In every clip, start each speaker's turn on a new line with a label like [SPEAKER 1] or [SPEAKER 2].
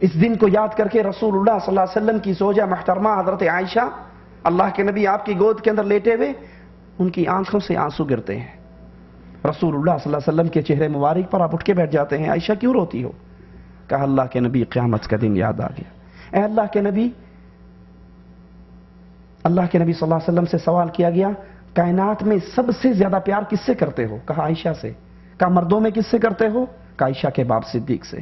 [SPEAKER 1] اس دن کو یاد کر کے رسول اللہ صلی اللہ علیہ وسلم کی زوجہ محترمہ حضرت عائشہ، اللہ کے نبی آپ کی گود کے اندر لیٹے ہوئے، ان کی آنکھوں سے آنسو گرتے ہیں۔ رسول اللہ صلی اللہ علیہ وسلم کے چہرے مبارک پر آپ اٹھ کے بیٹھ جاتے ہیں، عائشہ کیوں روتی ہو؟ کہا اللہ کے نبی قیامت کا دن یاد آ گیا۔ اے اللہ کے نبی صلی اللہ علیہ وسلم سے سوال کیا گیا، کائنات میں سب سے زیادہ پیار کس سے کرتے ہو؟ کہا عائشہ سے۔ کہا مردوں میں کس سے کرتے ہو؟ کہا عائشہ کے باپ صدیق سے۔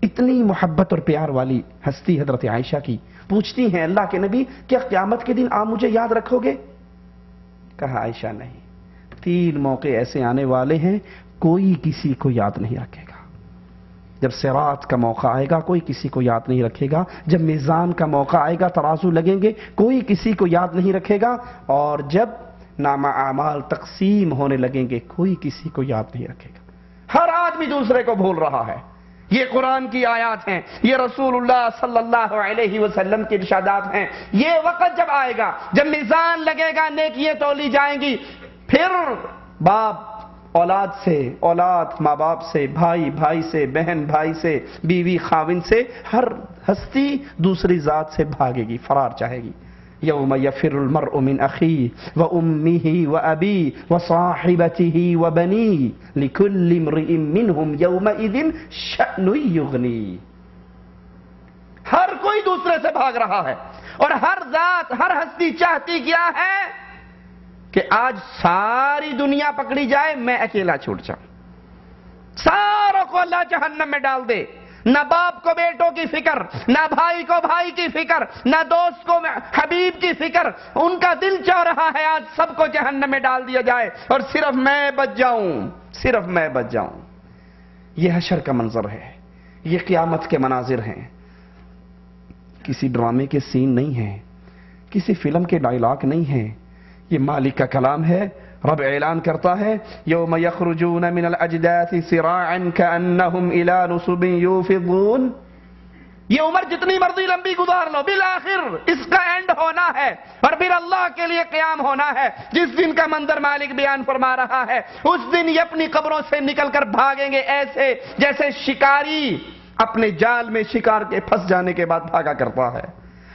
[SPEAKER 1] اتنی محبت اور پیار والی ہستی حضرت عائشہ کی پوچھتی ہیں اللہ کے نبی کیا قیامت کے دن آپ مجھے یاد رکھو گے؟ کہا عائشہ نہیں، 3 موقع ایسے آنے والے ہیں کوئی کسی کو یاد نہیں رکھے گا۔ جب صراط کا موقع آئے گا کوئی کسی کو یاد نہیں رکھے گا، جب میزان کا موقع آئے گا ترازو لگیں گے کوئی کسی کو یاد نہیں رکھے گا، اور جب نامہ اعمال تقسیم ہونے لگیں گے کوئی کسی کو یاد نہیں رکھے گا۔ ہر آدمی دوسرے کو بھول رہا ہے۔ یہ قرآن کی آیات ہیں، یہ رسول اللہ صلی اللہ علیہ وسلم کی ارشادات ہیں۔ یہ وقت جب آئے گا، جب میزان لگے گا، نیکیاں تولی جائیں گی، پھر باپ اولاد سے، اولاد ماں باپ سے، بھائی بھائی سے، بہن بھائی سے، بیوی خاوند سے، ہر ہستی دوسری ذات سے بھاگے گی، فرار چاہے گی۔ یوم یفر المرء من اخیہ وامہ وابیہ وصاحبتہ وبنیہ لکل امرئ منہم یومئذ شأن یغنیہ۔ ہر کوئی دوسرے سے بھاگ رہا ہے، اور ہر ذات، ہر ہستی چاہتی کیا ہے کہ آج ساری دنیا پکڑی جائے، میں اکیلا چھوٹ جاؤں۔ ساروں کو اللہ جہنم میں ڈال دے، نہ باپ کو بیٹوں کی فکر، نہ بھائی کو بھائی کی فکر، نہ دوست کو حبیب کی فکر۔ ان کا دل چاہ رہا ہے آج سب کو جہنم میں ڈال دیا جائے اور صرف میں بچ جاؤں، صرف میں بچ جاؤں۔ یہ حشر کا منظر ہے، یہ قیامت کے مناظر ہیں، کسی ڈرامے کے سین نہیں ہیں، کسی فلم کے ڈائلاگ نہیں ہیں، یہ مالک کا کلام ہے۔ رب اعلان کرتا ہے یوم یخرجون من الاجداث سراعا کانہم الی نصب یوفضون۔ یہ عمر جتنی مرضی لمبی گزار لو، بالآخر اس کا اینڈ ہونا ہے اور پھر اللہ کے لیے قیام ہونا ہے۔ جس دن کا منظر مالک بیان فرما رہا ہے، اس دن یہ اپنی قبروں سے نکل کر بھاگیں گے ایسے جیسے شکاری اپنے جال میں شکار کے پھنس جانے کے بعد بھاگا کرتا ہے۔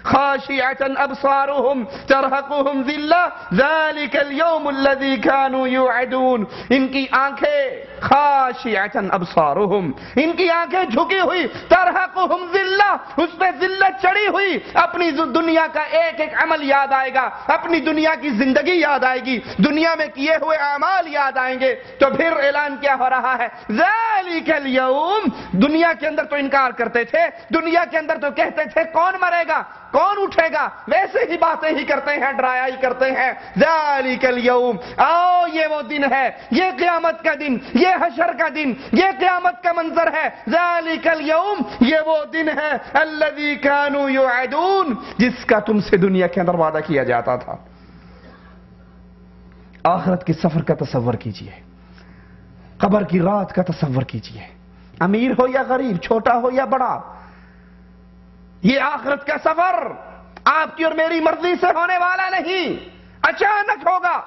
[SPEAKER 1] خاشعة ابصارهم ترهقهم ذلة ذلك اليوم الذي كانوا يوعدون۔ ان کی آنکھیں خاشعة ابصارهم، ان کی آنکھیں جھکی ہوئی، ترهقهم ذلة، اس پہ ذلت چڑھی ہوئی، اپنی دنیا کا ایک ایک عمل یاد آئے گا، اپنی دنیا کی زندگی یاد آئے گی، دنیا میں کیے ہوئے اعمال یاد آئیں گے۔ تو پھر اعلان کیا ہو رہا ہے؟ ذلك اليوم، دنیا کے اندر تو انکار کرتے تھے، دنیا کے اندر تو کہتے تھے کون مرے گا، کون اٹھے گا، ویسے ہی باتیں ہی کرتے ہیں، ڈرایا ہی کرتے ہیں۔ ذالک الیوم، آؤ یہ وہ دن ہے، یہ قیامت کا دن، یہ حشر کا دن، یہ قیامت کا منظر ہے۔ ذالک الیوم، یہ وہ دن ہے الذی کانوا یوعدون، جس کا تم سے دنیا کے اندر وعدہ کیا جاتا تھا۔ آخرت کے سفر کا تصور کیجئے، قبر کی رات کا تصور کیجئے، امیر ہو یا غریب، چھوٹا ہو یا بڑا، یہ آخرت کا سفر آپ کی اور میری مرضی سے ہونے والا نہیں، اچانک ہوگا۔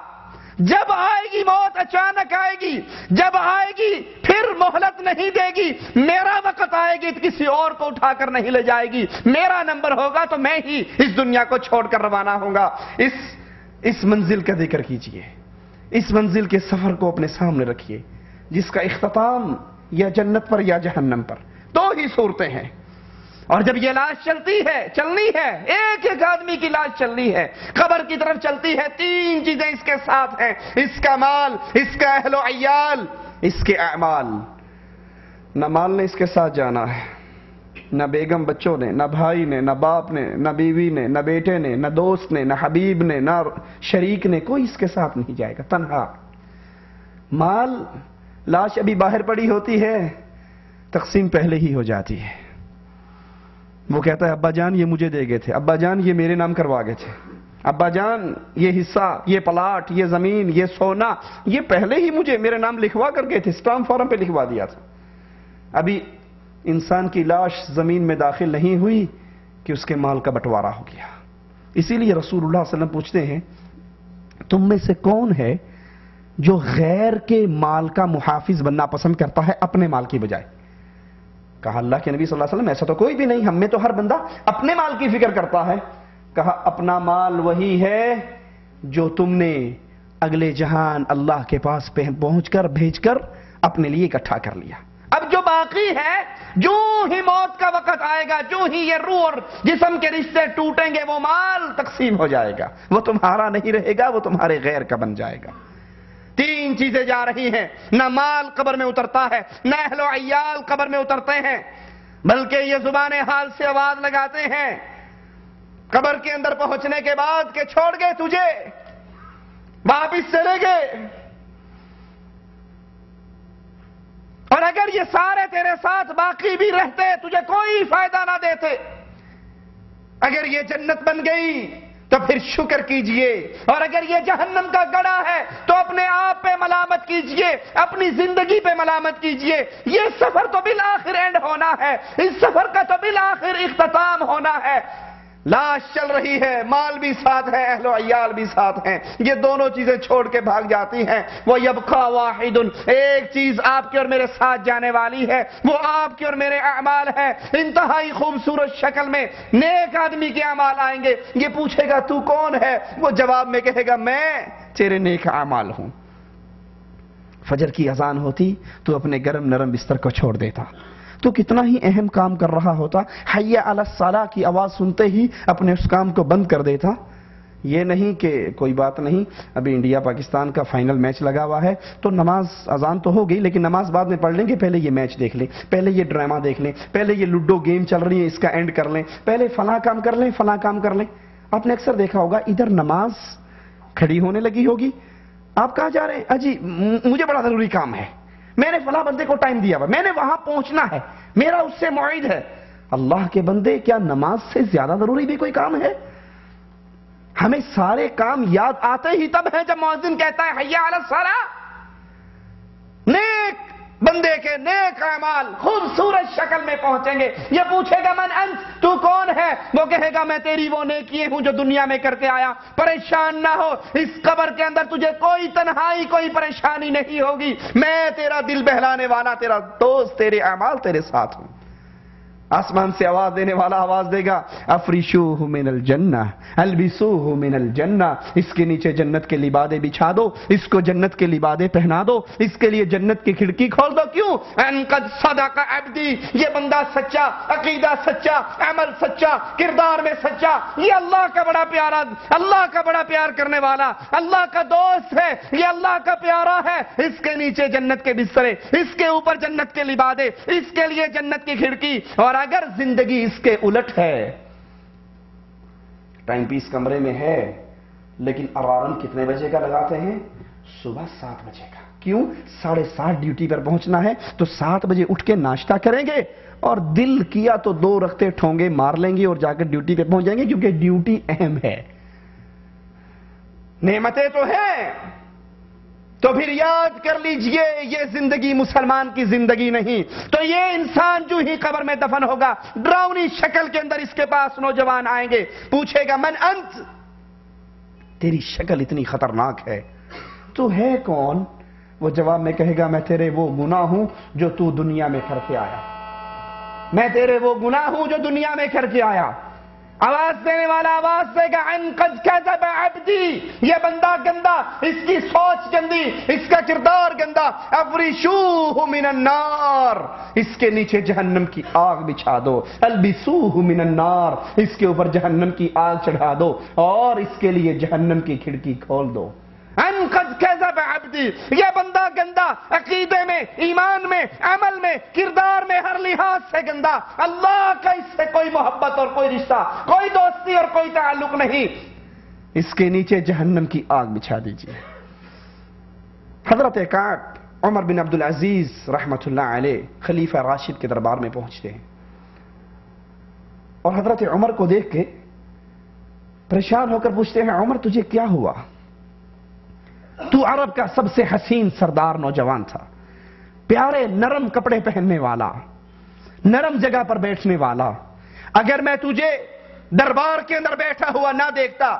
[SPEAKER 1] جب آئے گی موت اچانک آئے گی، جب آئے گی پھر مہلت نہیں دے گی۔ میرا وقت آئے گی تو کسی اور کو اٹھا کر نہیں لے جائے گی، میرا نمبر ہوگا تو میں ہی اس دنیا کو چھوڑ کر روانہ ہوں گا۔ اس منزل کا ذکر کیجئے، اس منزل کے سفر کو اپنے سامنے رکھیے، جس کا اختتام یا جنت پر یا جہنم پر، دو ہی صورتیں ہیں۔ اور جب یہ لاش چلنی ہے، ایک ایک آدمی کی لاش چلنی ہے، قبر کی طرف چلتی ہے، 3 چیزیں اس کے ساتھ ہیں، اس کا مال، اس کا اہل و عیال، اس کے اعمال۔ نہ مال نے اس کے ساتھ جانا ہے، نہ بیگم بچوں نے، نہ بھائی نے، نہ باپ نے، نہ بیوی نے، نہ بیٹے نے، نہ دوست نے، نہ حبیب نے، نہ شریک نے، کوئی اس کے ساتھ نہیں جائے گا، تنہا۔ مال، لاش ابھی باہر پڑی ہوتی ہے، تقسیم پہلے ہی ہو جاتی ہے۔ وہ کہتا ہے ابا جان یہ مجھے دے گئے تھے، ابا جان یہ میرے نام کروا گئے تھے، ابا جان یہ حصہ، یہ پلاٹ، یہ زمین، یہ سونا، یہ پہلے ہی مجھے میرے نام لکھوا کر گئے تھے، اسٹامپ فارم پہ لکھوا دیا تھا۔ ابھی انسان کی لاش زمین میں داخل نہیں ہوئی کہ اس کے مال کا بٹوارا ہو گیا۔ اسی لیے رسول اللہ صلی اللہ علیہ وسلم پوچھتے ہیں تم میں سے کون ہے جو غیر کے مال کا محافظ بننا پسند کرتا ہے اپنے مال کی بجائے؟ کہا اللہ کے نبی صلی اللہ علیہ وسلم ایسا تو کوئی بھی نہیں، ہم میں تو ہر بندہ اپنے مال کی فکر کرتا ہے۔ کہا اپنا مال وہی ہے جو تم نے اگلے جہان اللہ کے پاس پہنچ کر بھیج کر اپنے لیے اکٹھا کر لیا۔ اب جو باقی ہے، جو ہی موت کا وقت آئے گا، جو ہی یہ روح اور جسم کے رشتے ٹوٹیں گے، وہ مال تقسیم ہو جائے گا، وہ تمہارا نہیں رہے گا، وہ تمہارے غیر کا بن جائے گا۔ تین چیزیں جا رہی ہیں، نہ مال قبر میں اترتا ہے، نہ اہل و عیال قبر میں اترتے ہیں، بلکہ یہ زبان حال سے آواز لگاتے ہیں قبر کے اندر پہنچنے کے بعد کہ چھوڑ گئے تجھے، واپس چلے گئے، اور اگر یہ سارے تیرے ساتھ باقی بھی رہتے تجھے کوئی فائدہ نہ دیتے، اگر یہ جنت بن گئی تو پھر شکر کیجئے، اور اگر یہ جہنم کا گڑھا ہے تو اپنے آپ پہ ملامت کیجئے، اپنی زندگی پہ ملامت کیجئے۔ یہ سفر تو بالآخر اینڈ ہونا ہے، اس سفر کا تو بالآخر اختتام ہونا ہے۔ لاش چل رہی ہے، مال بھی ساتھ ہے، اہل و عیال بھی ساتھ ہیں، یہ دونوں چیزیں چھوڑ کے بھاگ جاتی ہیں۔ وَيَبْقَى وَاحِدٌ، ایک چیز آپ کی اور میرے ساتھ جانے والی ہے، وہ آپ کی اور میرے اعمال ہے۔ انتہائی خوبصورت شکل میں نیک آدمی کے اعمال آئیں گے، یہ پوچھے گا تو کون ہے؟ وہ جواب میں کہے گا میں تیرے نیک اعمال ہوں۔ فجر کی اذان ہوتی تو اپنے گرم نرم بستر کو چھوڑ دیتا، تو کتنا ہی اہم کام کر رہا ہوتا، حی علی الصلاۃ کی آواز سنتے ہی اپنے اس کام کو بند کر دیتا۔ یہ نہیں کہ کوئی بات نہیں، ابھی انڈیا پاکستان کا فائنل میچ لگا ہوا ہے تو نماز اذان تو ہو گئی لیکن نماز بعد میں پڑھ لیں گے، پہلے یہ میچ دیکھ لیں، پہلے یہ ڈرامہ دیکھ لیں، پہلے یہ لوڈو گیم چل رہی ہے اس کا اینڈ کر لیں، پہلے فلاں کام کر لیں، فلاں کام کر لیں۔ آپ نے اکثر دیکھا ہوگا ادھر نماز کھڑی ہونے لگی ہوگی، آپ کہاں جا رہے ہیں؟ اجی مجھے بڑا ضروری کام ہے، میں نے فلاں بندے کو ٹائم دیا ہوا، میں نے وہاں پہنچنا ہے، میرا اس سے موعد ہے۔ اللہ کے بندے، کیا نماز سے زیادہ ضروری بھی کوئی کام ہے؟ ہمیں سارے کام یاد آتے ہی تب ہیں جب مؤذن کہتا ہے حی علی الصلاۃ۔ نیک بندے کے نیک اعمال خوبصورت شکل میں پہنچیں گے۔ یہ پوچھے گا من انت، تو کون ہے؟ وہ کہے گا میں تیری وہ نیکیاں ہوں جو دنیا میں کر کے آیا۔ پریشان نہ ہو، اس قبر کے اندر تجھے کوئی تنہائی کوئی پریشانی نہیں ہوگی، میں تیرا دل بہلانے والا، تیرا دوست، تیرے اعمال تیرے ساتھ ہوں۔ آسمان سے آواز دینے والا آواز دے گا افریشوہ من الجنہ البسوہ من الجنہ، اس کے نیچے جنت کے لبادے بچھا دو، اس کو جنت کے لبادے پہنا دو، اس کے لیے جنت کی کھڑکی کھول دو۔ کیوں؟ ان قد صدق عبدی، یہ بندہ سچا، عقیدہ سچا، عمل سچا، کردار میں سچا، یہ اللہ کا بڑا پیارا، اللہ کا بڑا پیار کرنے والا، اللہ کا دوست ہے، یہ اللہ کا پیارا ہے۔ اس کے نیچے جنت کے بسترے، اس کے اوپر جنت کے لبادے، اس کے لیے جنت کی کھڑکی۔ اور اگر زندگی اس کے الٹ ہے، ٹائم پیس کمرے میں ہے لیکن الارم کتنے بجے کا لگاتے ہیں؟ صبح 7 بجے کا۔ کیوں؟ 7:30 ڈیوٹی پر پہنچنا ہے تو 7 بجے اٹھ کے ناشتہ کریں گے اور دل کیا تو 2 رکھتے ٹھونگے مار لیں گے اور جا کر ڈیوٹی پہ پہنچ جائیں گے، کیونکہ ڈیوٹی اہم ہے۔ نعمتیں تو ہیں تو پھر یاد کر لیجئے یہ زندگی مسلمان کی زندگی نہیں۔ تو یہ انسان جو ہی قبر میں دفن ہوگا، ڈراؤنی شکل کے اندر اس کے پاس نوجوان آئیں گے، پوچھے گا من انت، تیری شکل اتنی خطرناک ہے، تو ہے کون؟ وہ جواب میں کہے گا میں تیرے وہ گناہ ہوں جو تو دنیا میں کر کے آیا، میں تیرے وہ گناہ ہوں جو دنیا میں کر کے آیا۔ آواز دینے والا آواز دے گا ان قد کذب عبدی، یہ بندہ گندا، اس کی سوچ گندی، اس کا کردار گندا، افریشوہ من النار، اس کے نیچے جہنم کی آگ بچھا دو، البسوہ من النار، اس کے اوپر جہنم کی آگ چڑھا دو اور اس کے لیے جہنم کی کھڑکی کھول دو۔ ان قد کذب عبدی، یہ بندہ گندا، عقیدے میں، ایمان میں، عمل میں، کردار میں، ہر لحاظ سے گندا، اللہ کا اس سے کوئی محبت اور کوئی رشتہ، کوئی دوستی اور کوئی تعلق نہیں، اس کے نیچے جہنم کی آگ بچھا دیجیے۔ حضرت کعب عمر بن عبدالعزیز رحمت اللہ علیہ خلیفہ راشد کے دربار میں پہنچتے ہیں اور حضرت عمر کو دیکھ کے پریشان ہو کر پوچھتے ہیں عمر تجھے کیا ہوا؟ تو عرب کا سب سے حسین سردار نوجوان تھا، پیارے نرم کپڑے پہننے والا، نرم جگہ پر بیٹھنے والا، اگر میں تجھے دربار کے اندر بیٹھا ہوا نہ دیکھتا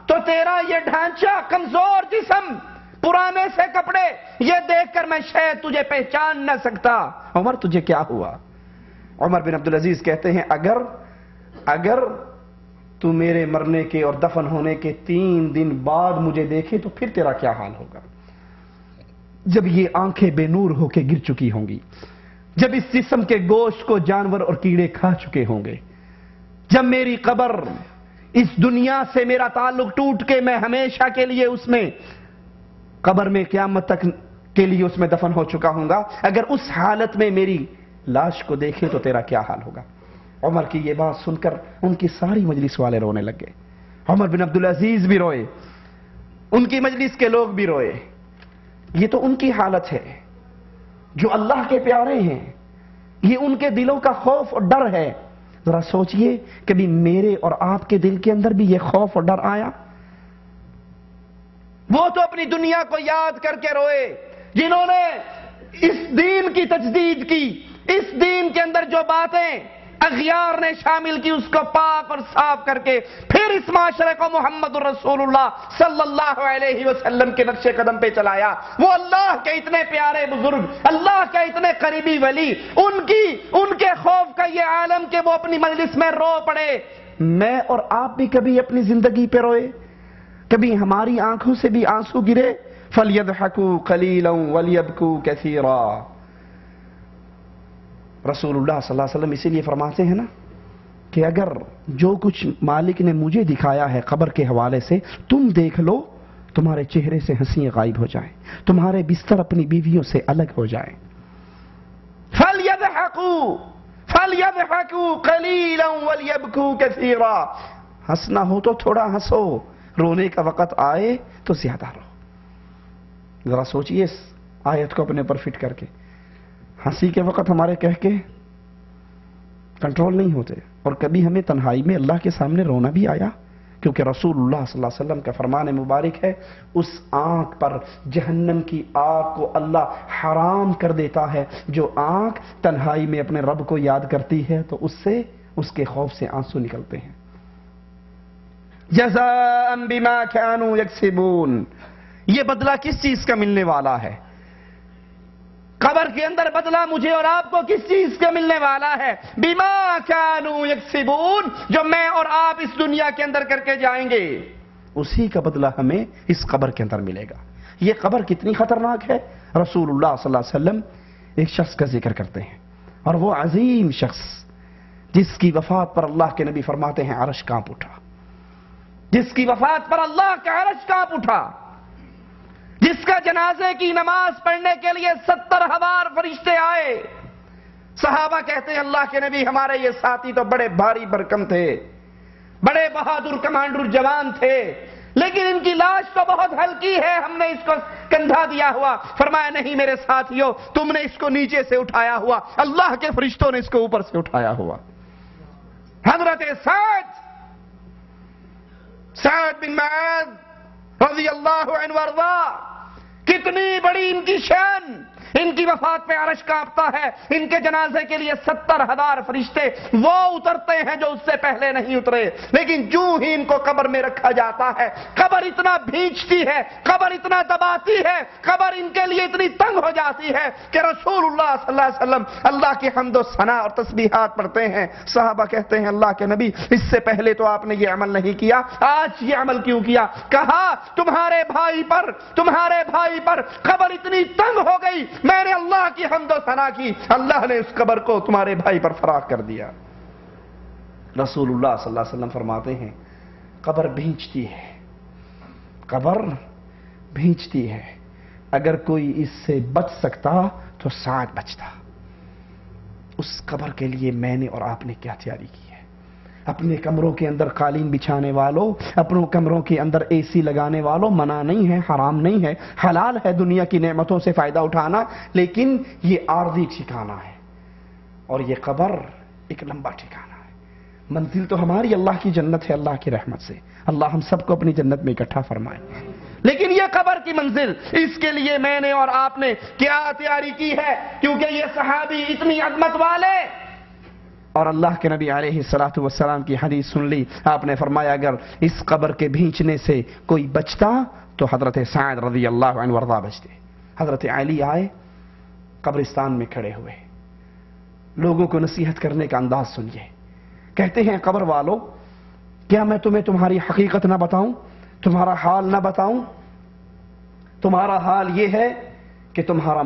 [SPEAKER 1] تو تیرا یہ ڈھانچہ، کمزور جسم، پرانے سے کپڑے، یہ دیکھ کر میں شاید تجھے پہچان نہ سکتا۔ عمر تجھے کیا ہوا؟ عمر بن عبدالعزیز کہتے ہیں اگر تو میرے مرنے کے اور دفن ہونے کے 3 دن بعد مجھے دیکھے تو پھر تیرا کیا حال ہوگا؟ جب یہ آنکھیں بے نور ہو کے گر چکی ہوں گی، جب اس جسم کے گوشت کو جانور اور کیڑے کھا چکے ہوں گے، جب میری قبر اس دنیا سے میرا تعلق ٹوٹ کے میں ہمیشہ کے لیے اس میں قبر میں قیامت تک کے لیے اس میں دفن ہو چکا ہوں گا، اگر اس حالت میں میری لاش کو دیکھے تو تیرا کیا حال ہوگا؟ عمر کی یہ بات سن کر ان کی ساری مجلس والے رونے لگے. عمر بن عبدالعزیز بھی روئے، ان کی مجلس کے لوگ بھی روئے. یہ تو ان کی حالت ہے جو اللہ کے پیارے ہیں، یہ ان کے دلوں کا خوف اور ڈر ہے. ذرا سوچئے کبھی میرے اور آپ کے دل کے اندر بھی یہ خوف اور ڈر آیا؟ وہ تو اپنی دنیا کو یاد کر کے روئے جنہوں نے اس دین کی تجدید کی، اس دین کے اندر جو باتیں اغیار نے شامل کی اس کو پاک اور صاف کر کے پھر اس معاشرے کو محمد الرسول اللہ صلی اللہ علیہ وسلم کے نقش قدم پہ چلایا. وہ اللہ کے اتنے پیارے بزرگ، اللہ کے اتنے قریبی ولی، ان کے خوف کا یہ عالم کہ وہ اپنی مجلس میں رو پڑے. میں اور آپ بھی کبھی اپنی زندگی پہ روئے؟ کبھی ہماری آنکھوں سے بھی آنسو گرے؟ فَلْيَضْحَكُوا قَلِيلًا وَلْيَبْكُوا كَثِيرًا. رسول اللہ صلی اللہ علیہ وسلم اسی لیے فرماتے ہیں نا کہ اگر جو کچھ مالک نے مجھے دکھایا ہے قبر کے حوالے سے تم دیکھ لو، تمہارے چہرے سے ہنسیاں غائب ہو جائیں، تمہارے بستر اپنی بیویوں سے الگ ہو جائیں. فَلْيَضْحَكُوا قَلِيلًا وَلْيَبْكُوا كَثِيرًا. ہنسنا ہو تو تھوڑا ہنسو، رونے کا وقت آئے تو زیادہ رو. ذرا سوچئے اس آیت کو اپنے اوپر فٹ کر کے. ہنسی کے وقت ہمارے کہہ کے کنٹرول نہیں ہوتے، اور کبھی ہمیں تنہائی میں اللہ کے سامنے رونا بھی آیا، کیونکہ رسول اللہ صلی اللہ علیہ وسلم کا فرمان مبارک ہے اس آنکھ پر جہنم کی آگ کو اللہ حرام کر دیتا ہے جو آنکھ تنہائی میں اپنے رب کو یاد کرتی ہے تو اس کے خوف سے آنسو نکلتے ہیں. جزاء بما كانوا يكسبون. یہ بدلہ کس چیز کا ملنے والا ہے؟ قبر کے اندر بدلہ مجھے اور آپ کو کس چیز کا ملنے والا ہے؟ بما كانوا يكسبون. جو میں اور آپ اس دنیا کے اندر کر کے جائیں گے اسی کا بدلہ ہمیں اس قبر کے اندر ملے گا. یہ قبر کتنی خطرناک ہے؟ رسول اللہ صلی اللہ علیہ وسلم ایک شخص کا ذکر کرتے ہیں، اور وہ عظیم شخص جس کی وفات پر اللہ کے نبی فرماتے ہیں عرش کانپ اٹھا. جس کی وفات پر اللہ کا عرش کانپ اٹھا، جس کا جنازے کی نماز پڑھنے کے لیے 70,000 فرشتے آئے. صحابہ کہتے ہیں اللہ کے نبی ہمارے یہ ساتھی تو بڑے بھاری بھرکم تھے، بڑے بہادر کمانڈر جوان تھے، لیکن ان کی لاش تو بہت ہلکی ہے، ہم نے اس کو کندھا دیا ہوا. فرمایا نہیں میرے ساتھیوں، تم نے اس کو نیچے سے اٹھایا ہوا، اللہ کے فرشتوں نے اس کو اوپر سے اٹھایا ہوا. حضرت سعد بن معاذ رضی اللہ عنہ وارضا، کتنی بڑی ان کی شان، ان کی وفات پہ عرش کانپتا ہے. ان کے جنازے کے لیے 70,000 فرشتے وہ اترتے ہیں جو اس سے پہلے نہیں اترے، لیکن جو ہی ان کو قبر میں رکھا جاتا ہے قبر اتنا بھینچتی ہے، قبر اتنا دباتی ہے، قبر ان کے لیے اتنی تنگ ہو جاتی ہے کہ رسول اللہ صلی اللہ علیہ وسلم اللہ کی حمد و ثنا اور تسبیحات پڑھتے ہیں. صحابہ کہتے ہیں اللہ کے نبی اس سے پہلے تو آپ نے یہ عمل نہیں کیا، آج یہ عمل کیوں کیا؟ کہا تمہارے بھائی پر قبر اتنی تنگ ہو گئی، میں نے اللہ کی حمد و ثنا کی، اللہ نے اس قبر کو تمہارے بھائی پر فراخ کر دیا. رسول اللہ صلی اللہ علیہ وسلم فرماتے ہیں قبر بھینچتی ہے، قبر بھینچتی ہے. اگر کوئی اس سے بچ سکتا تو سعد بچتا. اس قبر کے لیے میں نے اور آپ نے کیا تیاری کی ہے؟ اپنے کمروں کے اندر قالین بچھانے والوں، اپنوں کمروں کے اندر اے سی لگانے والوں، منع نہیں ہے، حرام نہیں ہے، حلال ہے دنیا کی نعمتوں سے فائدہ اٹھانا، لیکن یہ عارضی ٹھکانہ ہے اور یہ قبر ایک لمبا ٹھکانہ ہے. منزل تو ہماری اللہ کی جنت ہے، اللہ کی رحمت سے اللہ ہم سب کو اپنی جنت میں اکٹھا فرمائے. لیکن یہ قبر کی منزل، اس کے لیے میں نے اور آپ نے کیا تیاری کی ہے؟ کیونکہ یہ صحابی اتنی عظمت والے، اور اللہ کے نبی علیہ الصلوۃ والسلام کی حدیث سن لی. آپ نے فرمایا اگر اس قبر کے بھینچنے سے کوئی بچتا تو حضرت سعد رضی اللہ عنہ وارضا بچتے. حضرت علی آئے، قبرستان میں کھڑے ہوئے، لوگوں کو نصیحت کرنے کا انداز سنیے. کہتے ہیں قبر والو کیا میں تمہیں تمہاری حقیقت نہ بتاؤں, تمہارا حال نہ بتاؤں؟ تمہارا حال یہ ہے کہ تمہارا